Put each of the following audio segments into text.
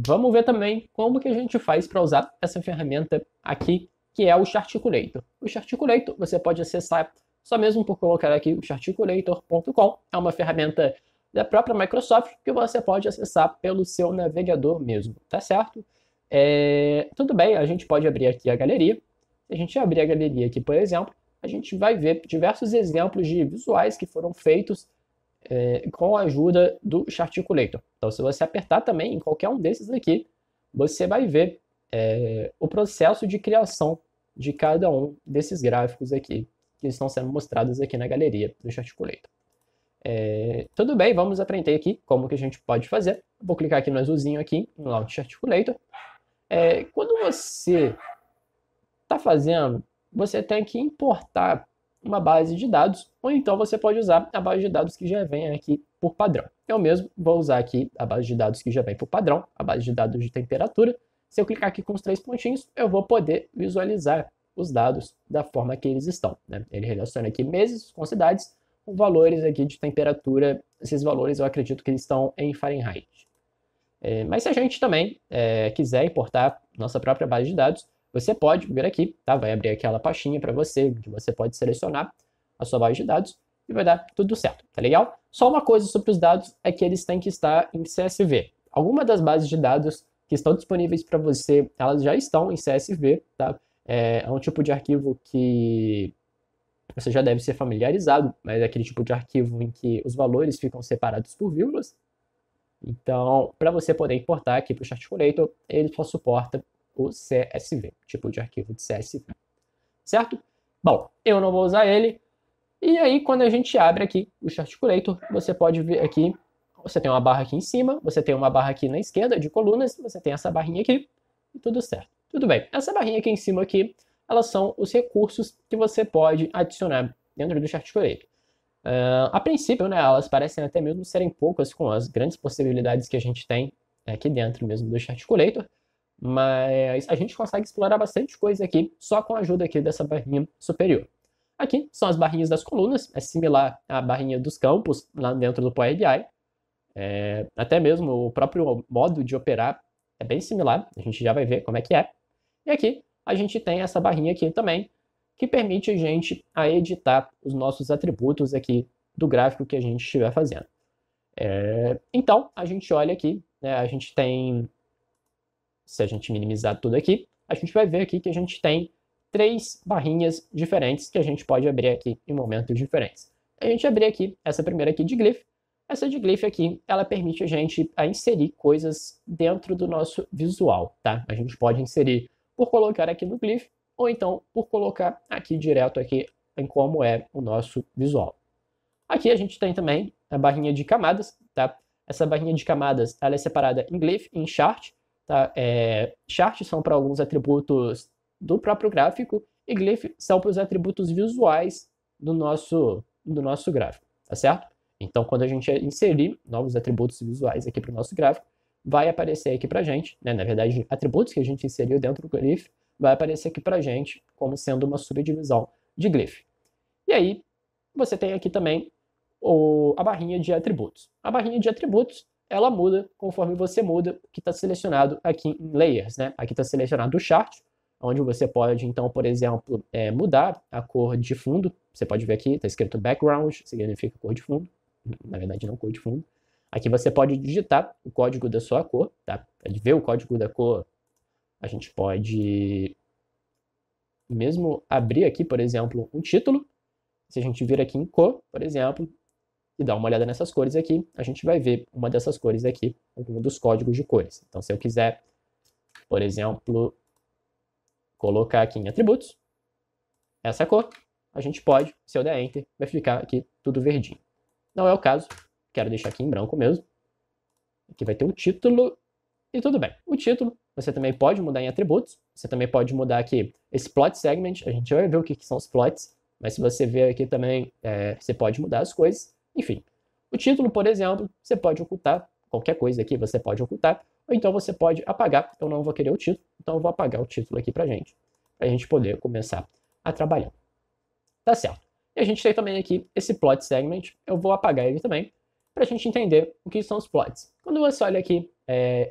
vamos ver também como que a gente faz para usar essa ferramenta aqui, que é o Charticulator. O Charticulator você pode acessar só mesmo por colocar aqui o charticulator.com. É uma ferramenta da própria Microsoft que você pode acessar pelo seu navegador mesmo, tá certo? Tudo bem, a gente pode abrir aqui a galeria. Se a gente abrir a galeria aqui, por exemplo, a gente vai ver diversos exemplos de visuais que foram feitos com a ajuda do Charticulator. Então, se você apertar também em qualquer um desses aqui, você vai ver o processo de criação de cada um desses gráficos aqui, que estão sendo mostrados aqui na galeria do Charticulator. Tudo bem, vamos aprender aqui como que a gente pode fazer. Vou clicar aqui no azulzinho aqui, no Launch Articulator. Quando você está fazendo, você tem que importar uma base de dados, ou então você pode usar a base de dados que já vem aqui por padrão. Eu mesmo vou usar aqui a base de dados que já vem por padrão, a base de dados de temperatura. Se eu clicar aqui com os 3 pontinhos, eu vou poder visualizar os dados da forma que eles estão, né? Ele relaciona aqui meses com cidades, com valores aqui de temperatura. Esses valores eu acredito que eles estão em Fahrenheit. Mas se a gente também quiser importar nossa própria base de dados, você pode vir aqui, tá? Vai abrir aquela pastinha para você, que você pode selecionar a sua base de dados e vai dar tudo certo, tá legal? Só uma coisa sobre os dados é que eles têm que estar em CSV. Algumas das bases de dados que estão disponíveis para você, elas já estão em CSV, tá? É um tipo de arquivo que você já deve ser familiarizado, mas é aquele tipo de arquivo em que os valores ficam separados por vírgulas. Então, para você poder importar aqui para o Charticulator, ele só suporta o CSV, tipo de arquivo de CSV, certo? Bom, eu não vou usar ele. E aí, quando a gente abre aqui o Charticulator, você pode ver aqui, você tem uma barra aqui em cima, você tem uma barra aqui na esquerda de colunas, você tem essa barrinha aqui, e tudo certo. Tudo bem, essa barrinha aqui em cima aqui, elas são os recursos que você pode adicionar dentro do Charticulator. A princípio, né, elas parecem até mesmo serem poucas com as grandes possibilidades que a gente tem aqui dentro mesmo do Charticulator, mas a gente consegue explorar bastante coisa aqui só com a ajuda aqui dessa barrinha superior. Aqui são as barrinhas das colunas, é similar à barrinha dos campos lá dentro do Power BI. Até mesmo o próprio modo de operar é bem similar, a gente já vai ver como é que é. E aqui a gente tem essa barrinha aqui também, que permite a gente editar os nossos atributos aqui do gráfico que a gente estiver fazendo. Então, a gente olha aqui, né, a gente tem, se a gente minimizar tudo aqui, a gente vai ver aqui que a gente tem 3 barrinhas diferentes que a gente pode abrir aqui em momentos diferentes. A gente abrir aqui essa primeira aqui de glyph. Essa de glyph aqui, ela permite a gente inserir coisas dentro do nosso visual, tá? A gente pode inserir por colocar aqui no glyph, ou então por colocar aqui direto aqui em como é o nosso visual. Aqui a gente tem também a barrinha de camadas, tá? Essa barrinha de camadas, ela é separada em glyph e em chart, tá? Chart são para alguns atributos do próprio gráfico e glyph são para os atributos visuais do nosso gráfico, tá certo? Então, quando a gente inserir novos atributos visuais aqui para o nosso gráfico, vai aparecer aqui para a gente, né? Na verdade, atributos que a gente inseriu dentro do glyph, vai aparecer aqui para a gente como sendo uma subdivisão de glyph. E aí, você tem aqui também a barrinha de atributos. A barrinha de atributos, ela muda conforme você muda o que está selecionado aqui em Layers, né? Aqui está selecionado o chart, onde você pode, então, por exemplo, mudar a cor de fundo. Você pode ver aqui, está escrito background, significa cor de fundo. Na verdade, não cor de fundo. Aqui você pode digitar o código da sua cor, tá? Para ver o código da cor, a gente pode mesmo abrir aqui, por exemplo, um título. Se a gente vir aqui em cor, por exemplo, e dar uma olhada nessas cores aqui, a gente vai ver uma dessas cores aqui, um dos códigos de cores. Então, se eu quiser, por exemplo, colocar aqui em atributos, essa cor, a gente pode, se eu der Enter, vai ficar aqui tudo verdinho. Não é o caso, quero deixar aqui em branco mesmo. Aqui vai ter o título e tudo bem. O título, você também pode mudar em atributos, você também pode mudar aqui esse plot segment, a gente vai ver o que são os plots, mas se você ver aqui também, você pode mudar as coisas. Enfim, o título, por exemplo, você pode ocultar, qualquer coisa aqui você pode ocultar, ou então você pode apagar. Eu não vou querer o título, então eu vou apagar o título aqui pra gente poder começar a trabalhar. Tá certo. E a gente tem também aqui esse plot segment, eu vou apagar ele também, pra gente entender o que são os plots. Quando você olha aqui,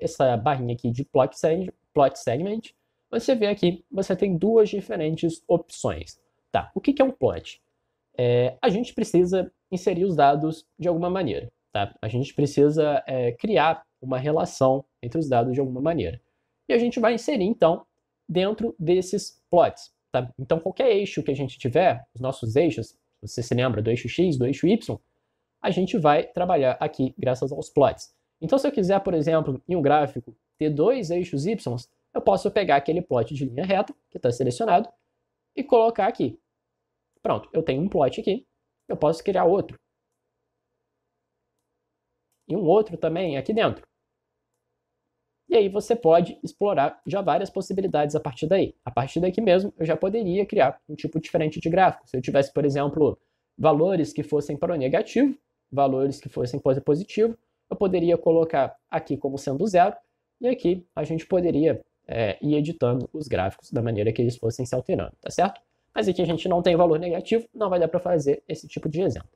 essa barrinha aqui de plot segment, você vê aqui, você tem duas diferentes opções. Tá, o que é um plot? A gente precisa inserir os dados de alguma maneira. Tá? A gente precisa criar uma relação entre os dados de alguma maneira. E a gente vai inserir, então, dentro desses plots. Tá? Então, qualquer eixo que a gente tiver, os nossos eixos, você se lembra do eixo X, do eixo Y, a gente vai trabalhar aqui graças aos plots. Então, se eu quiser, por exemplo, em um gráfico, ter dois eixos Y, eu posso pegar aquele plot de linha reta, que está selecionado, e colocar aqui. Pronto, eu tenho um plot aqui, eu posso criar outro. E um outro também aqui dentro. E aí você pode explorar já várias possibilidades a partir daí. A partir daqui mesmo, eu já poderia criar um tipo diferente de gráfico. Se eu tivesse, por exemplo, valores que fossem para o negativo, valores que fossem para o positivo, eu poderia colocar aqui como sendo zero, e aqui a gente poderia ir editando os gráficos da maneira que eles fossem se alterando, tá certo? Mas aqui a gente não tem valor negativo, não vai dar para fazer esse tipo de exemplo.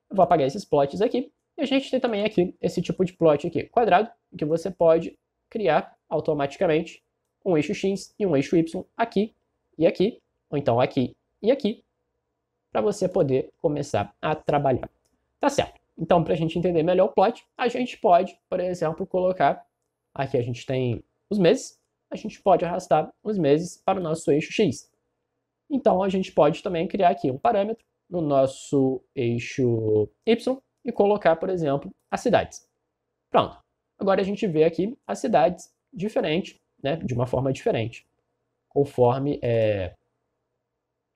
Eu vou apagar esses plots aqui, e a gente tem também aqui esse tipo de plot aqui, quadrado, que você pode criar automaticamente um eixo X e um eixo Y aqui e aqui, ou então aqui e aqui, para você poder começar a trabalhar. Tá certo. Então, para a gente entender melhor o plot, a gente pode, por exemplo, colocar, aqui a gente tem os meses, a gente pode arrastar os meses para o nosso eixo X. Então, a gente pode também criar aqui um parâmetro no nosso eixo Y e colocar, por exemplo, as cidades. Pronto. Agora a gente vê aqui as cidades diferentes, né, de uma forma diferente, conforme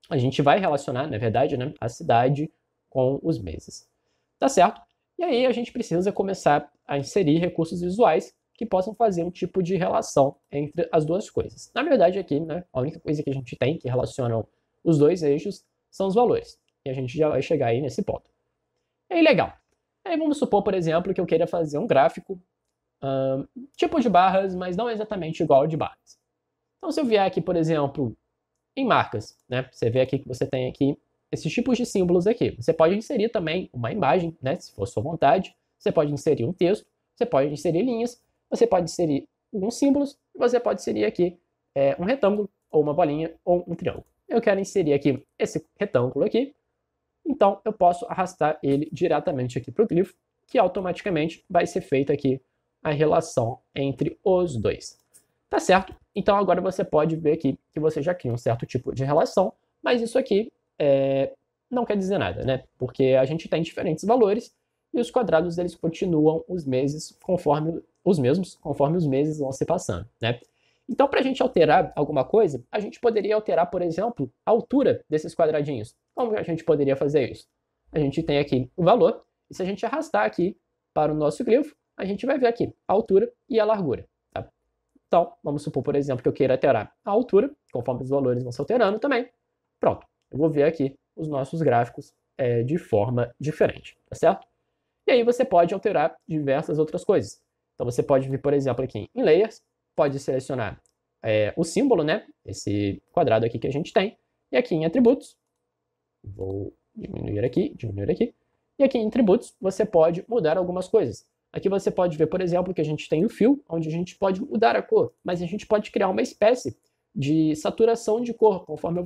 a gente vai relacionar, na verdade, né, a cidade com os meses. Tá certo? E aí a gente precisa começar a inserir recursos visuais que possam fazer um tipo de relação entre as duas coisas. Na verdade, aqui, né, a única coisa que a gente tem que relacionam os dois eixos são os valores. E a gente já vai chegar aí nesse ponto. E aí, legal. Aí vamos supor, por exemplo, que eu queira fazer um gráfico tipo de barras, mas não exatamente igual ao de barras. Então, se eu vier aqui, por exemplo, em marcas, né? Você vê aqui que você tem aqui esses tipos de símbolos aqui. Você pode inserir também uma imagem, né? Se for sua vontade. Você pode inserir um texto, você pode inserir linhas, você pode inserir alguns símbolos, você pode inserir aqui um retângulo, ou uma bolinha, ou um triângulo. Eu quero inserir aqui esse retângulo aqui, então eu posso arrastar ele diretamente aqui para o glifo, que automaticamente vai ser feita aqui a relação entre os dois. Tá certo? Então agora você pode ver aqui que você já cria um certo tipo de relação, mas isso aqui não quer dizer nada, né? Porque a gente tem diferentes valores e os quadrados eles continuam os mesmos conforme os meses vão se passando, né? Então, para a gente alterar alguma coisa, a gente poderia alterar, por exemplo, a altura desses quadradinhos. Como a gente poderia fazer isso? A gente tem aqui o valor, e se a gente arrastar aqui para o nosso glifo, a gente vai ver aqui a altura e a largura. Tá? Então, vamos supor, por exemplo, que eu queira alterar a altura, conforme os valores vão se alterando também. Pronto, eu vou ver aqui os nossos gráficos de forma diferente, tá certo? E aí você pode alterar diversas outras coisas. Então você pode vir, por exemplo, aqui em Layers, pode selecionar o símbolo, né? Esse quadrado aqui que a gente tem. E aqui em Atributos, vou diminuir aqui. E aqui em Atributos, você pode mudar algumas coisas. Aqui você pode ver, por exemplo, que a gente tem o Fill, onde a gente pode mudar a cor, mas a gente pode criar uma espécie de saturação de cor, conforme o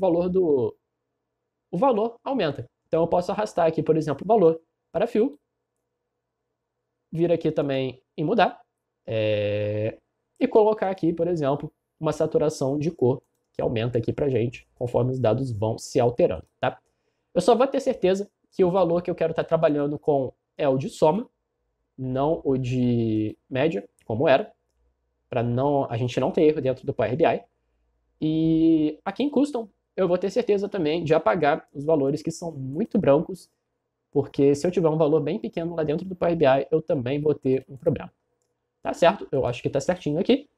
valor aumenta. Então eu posso arrastar aqui, por exemplo, o valor para Fill, vir aqui também em mudar, e colocar aqui, por exemplo, uma saturação de cor que aumenta aqui pra gente, conforme os dados vão se alterando, tá? Eu só vou ter certeza que o valor que eu quero estar trabalhando com é o de soma, não o de média, como era, para a gente não ter erro dentro do Power BI. E aqui em Custom, eu vou ter certeza também de apagar os valores que são muito brancos, porque se eu tiver um valor bem pequeno lá dentro do Power BI, eu também vou ter um problema. Tá certo? Eu acho que tá certinho aqui.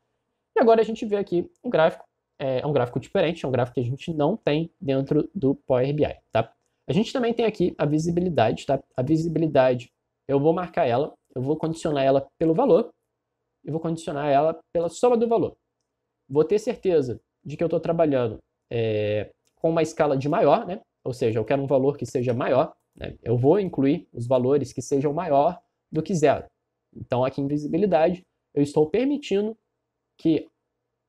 E agora a gente vê aqui um gráfico. É um gráfico diferente, é um gráfico que a gente não tem dentro do Power BI, tá? A gente também tem aqui a visibilidade, tá? A visibilidade, eu vou marcar ela, eu vou condicionar ela pelo valor, e vou condicionar ela pela soma do valor. Vou ter certeza de que eu estou trabalhando com uma escala de maior, né? Ou seja, eu quero um valor que seja maior, né? Eu vou incluir os valores que sejam maior do que zero. Então, aqui em visibilidade, eu estou permitindo que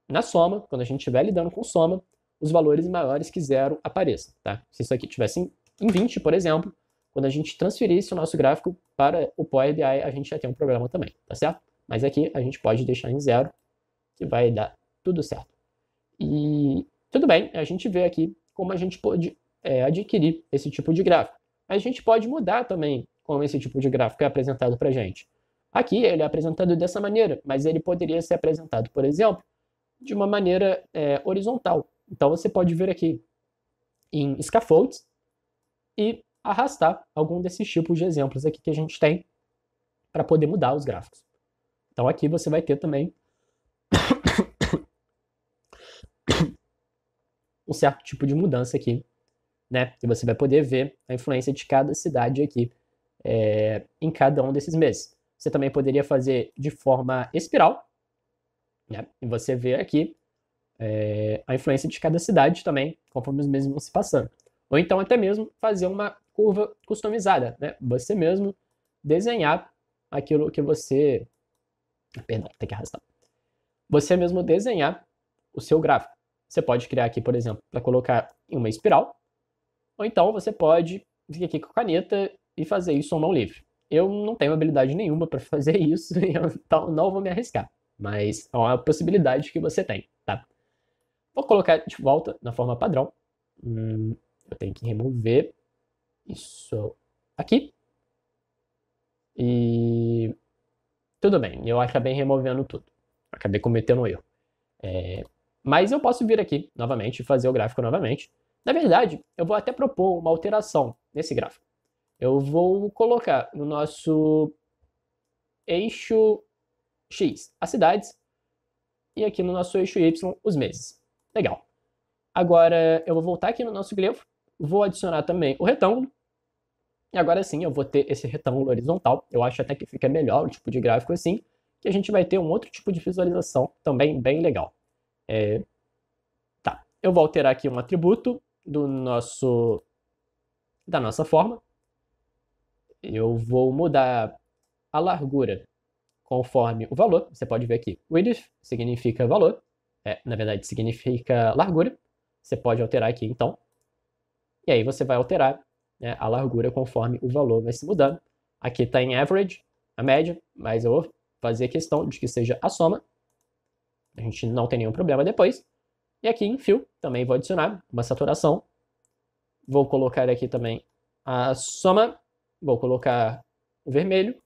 na soma, quando a gente estiver lidando com soma, os valores maiores que zero apareçam. Tá? Se isso aqui tivesse em 20, por exemplo, quando a gente transferisse o nosso gráfico para o Power BI, a gente ia ter um problema também, tá certo? Mas aqui a gente pode deixar em zero, que vai dar tudo certo. E tudo bem, a gente vê aqui como a gente pode adquirir esse tipo de gráfico. A gente pode mudar também como esse tipo de gráfico é apresentado para a gente. Aqui ele é apresentado dessa maneira, mas ele poderia ser apresentado, por exemplo, de uma maneira horizontal. Então você pode vir aqui em scaffolds e arrastar algum desses tipos de exemplos aqui que a gente tem para poder mudar os gráficos. Então aqui você vai ter também um certo tipo de mudança aqui, né? E você vai poder ver a influência de cada cidade aqui em cada um desses meses. Você também poderia fazer de forma espiral, né? E você vê aqui a influência de cada cidade também, conforme os meses vão se passando. Ou então até mesmo fazer uma curva customizada, né? Você mesmo desenhar aquilo que você... Perdão, tem que arrastar. Você mesmo desenhar o seu gráfico. Você pode criar aqui, por exemplo, para colocar em uma espiral, ou então você pode vir aqui com a caneta e fazer isso à mão livre. Eu não tenho habilidade nenhuma para fazer isso, então não vou me arriscar. Mas é uma possibilidade que você tem, tá? Vou colocar de volta na forma padrão. Eu tenho que remover isso aqui. E tudo bem, eu acabei removendo tudo. Acabei cometendo um erro. Mas eu posso vir aqui novamente e fazer o gráfico novamente. Na verdade, eu vou até propor uma alteração nesse gráfico. Eu vou colocar no nosso eixo X as cidades e aqui no nosso eixo Y os meses. Legal. Agora eu vou voltar aqui no nosso glifo, vou adicionar também o retângulo. E agora sim eu vou ter esse retângulo horizontal. Eu acho até que fica melhor o tipo de gráfico assim, que a gente vai ter um outro tipo de visualização também bem legal. Tá, eu vou alterar aqui um atributo da nossa forma. Eu vou mudar a largura conforme o valor. Você pode ver aqui, width significa valor, na verdade significa largura. Você pode alterar aqui então. E aí você vai alterar, né, a largura conforme o valor vai se mudando. Aqui está em average, a média, mas eu vou fazer questão de que seja a soma. A gente não tem nenhum problema depois. E aqui em fill também vou adicionar uma saturação. Vou colocar aqui também a soma. Vou colocar o vermelho.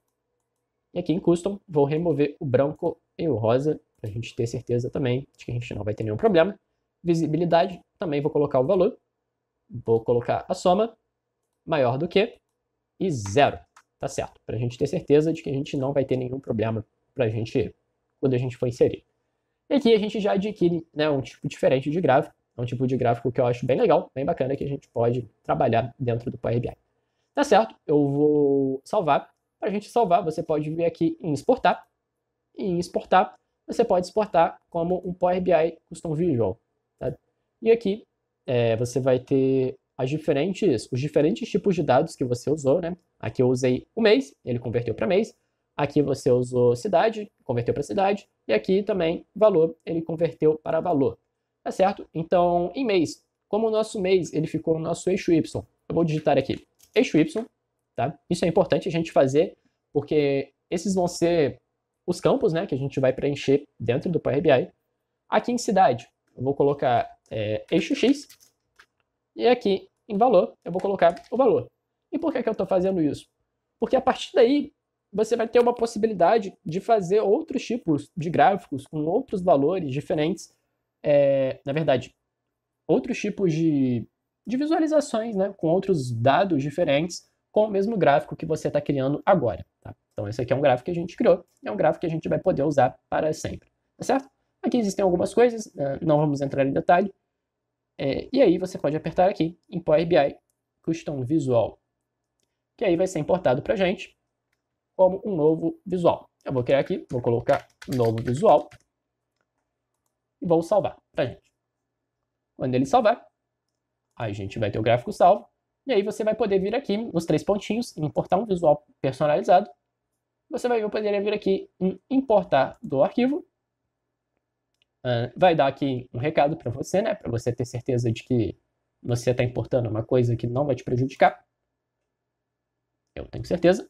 E aqui em custom vou remover o branco e o rosa, para a gente ter certeza também de que a gente não vai ter nenhum problema. Visibilidade, também vou colocar o valor. Vou colocar a soma maior do que e 0. Tá certo, para a gente ter certeza de que a gente não vai ter nenhum problema quando a gente for inserir. E aqui a gente já adquire, né, um tipo diferente de gráfico. É um tipo de gráfico que eu acho bem legal, bem bacana, que a gente pode trabalhar dentro do Power BI. Tá certo, eu vou salvar. Para a gente salvar, você pode vir aqui em exportar. E em exportar, você pode exportar como um Power BI Custom Visual. Tá? E aqui você vai ter os diferentes tipos de dados que você usou. Né? Aqui eu usei o mês, ele converteu para mês. Aqui você usou cidade, converteu para cidade. E aqui também valor, ele converteu para valor. Tá certo? Então, em mês, como o nosso mês ele ficou no nosso eixo Y, eu vou digitar aqui eixo Y. Tá? Isso é importante a gente fazer, porque esses vão ser os campos, né, que a gente vai preencher dentro do Power BI. Aqui em cidade, eu vou colocar eixo X. E aqui em valor, eu vou colocar o valor. E por que eu estou fazendo isso? Porque a partir daí, você vai ter uma possibilidade de fazer outros tipos de gráficos com outros valores diferentes. Na verdade, outros tipos de visualizações, né, com outros dados diferentes, com o mesmo gráfico que você está criando agora. Tá? Então, esse aqui é um gráfico que a gente criou, e é um gráfico que a gente vai poder usar para sempre. Tá certo? Aqui existem algumas coisas, não vamos entrar em detalhe. E aí você pode apertar aqui em Power BI Custom Visual, que aí vai ser importado para a gente como um novo visual. Eu vou criar aqui, vou colocar novo visual e vou salvar para a gente. Quando ele salvar, a gente vai ter o gráfico salvo. E aí você vai poder vir aqui nos 3 pontinhos e importar um visual personalizado. você vai poder vir aqui em importar do arquivo. Vai dar aqui um recado para você, né? Para você ter certeza de que você está importando uma coisa que não vai te prejudicar. Eu tenho certeza.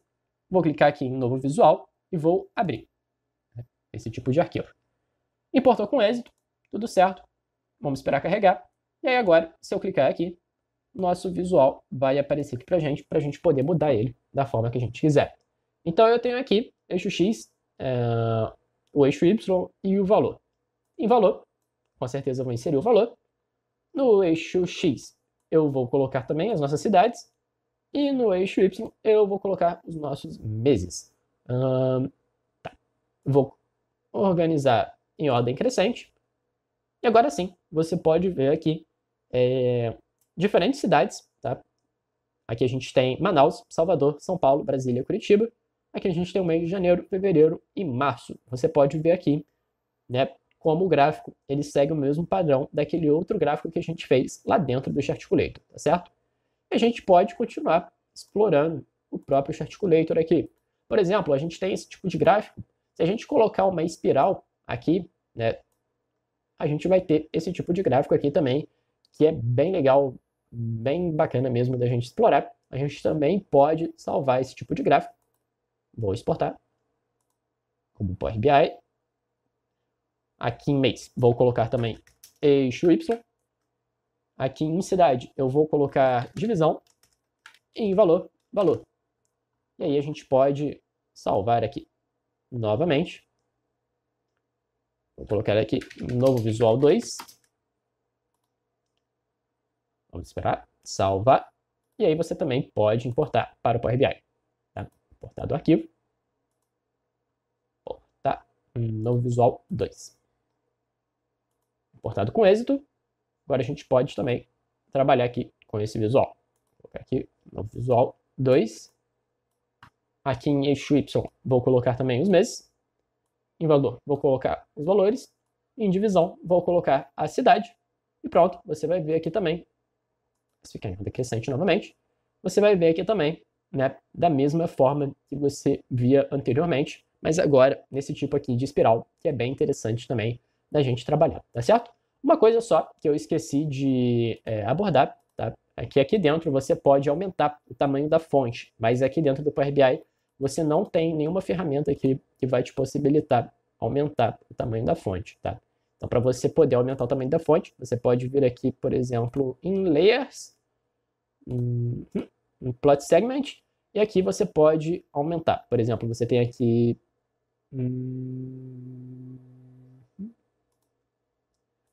Vou clicar aqui em novo visual e vou abrir esse tipo de arquivo. Importou com êxito, tudo certo. Vamos esperar carregar. E aí agora, se eu clicar aqui, nosso visual vai aparecer aqui para a gente poder mudar ele da forma que a gente quiser. Então eu tenho aqui eixo X, o eixo Y e o valor. Em valor, com certeza eu vou inserir o valor. No eixo X, eu vou colocar também as nossas cidades. E no eixo Y, eu vou colocar os nossos meses. Tá. Vou organizar em ordem crescente. E agora sim, você pode ver aqui diferentes cidades. Tá? Aqui a gente tem Manaus, Salvador, São Paulo, Brasília, Curitiba. Aqui a gente tem o mês de janeiro, fevereiro e março. Você pode ver aqui, né, como o gráfico ele segue o mesmo padrão daquele outro gráfico que a gente fez lá dentro do Charticulator, tá certo? E a gente pode continuar explorando o próprio Charticulator aqui. Por exemplo, a gente tem esse tipo de gráfico. Se a gente colocar uma espiral aqui, né, a gente vai ter esse tipo de gráfico aqui também, que é bem legal, bem bacana mesmo da gente explorar. A gente também pode salvar esse tipo de gráfico. Vou exportar como Power BI. Aqui em mês, vou colocar também eixo Y. Aqui em cidade, eu vou colocar divisão. E em valor, valor. E aí a gente pode salvar aqui novamente. Vou colocar aqui novo visual 2. Vamos esperar, salvar. E aí você também pode importar para o Power BI. Tá? Importar do arquivo. Importar novo visual 2. Importado com êxito. Agora a gente pode também trabalhar aqui com esse visual. Vou colocar aqui novo visual 2. Aqui em eixo Y vou colocar também os meses. Em valor vou colocar os valores. Em divisão vou colocar a cidade. E pronto, você vai ver aqui também. Se ficar em decrescente novamente. Você vai ver aqui também, né, da mesma forma que você via anteriormente. Mas agora nesse tipo aqui de espiral, que é bem interessante também da gente trabalhar, tá certo? Uma coisa só que eu esqueci de abordar, tá? É que aqui dentro você pode aumentar o tamanho da fonte, mas aqui dentro do Power BI você não tem nenhuma ferramenta aqui que vai te possibilitar aumentar o tamanho da fonte, tá? Então, para você poder aumentar o tamanho da fonte, você pode vir aqui, por exemplo, em Layers, em Plot Segment, e aqui você pode aumentar. Por exemplo, você tem aqui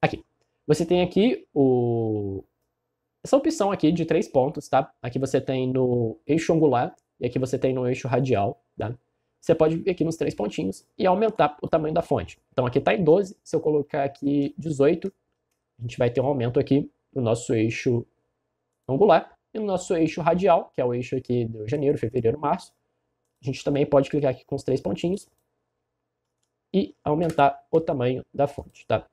aqui. Você tem aqui essa opção aqui de 3 pontos, tá? Aqui você tem no eixo angular e aqui você tem no eixo radial, tá? Você pode vir aqui nos 3 pontinhos e aumentar o tamanho da fonte. Então aqui está em 12, se eu colocar aqui 18, a gente vai ter um aumento aqui no nosso eixo angular e no nosso eixo radial, que é o eixo aqui de janeiro, fevereiro, março. A gente também pode clicar aqui com os 3 pontinhos e aumentar o tamanho da fonte, tá?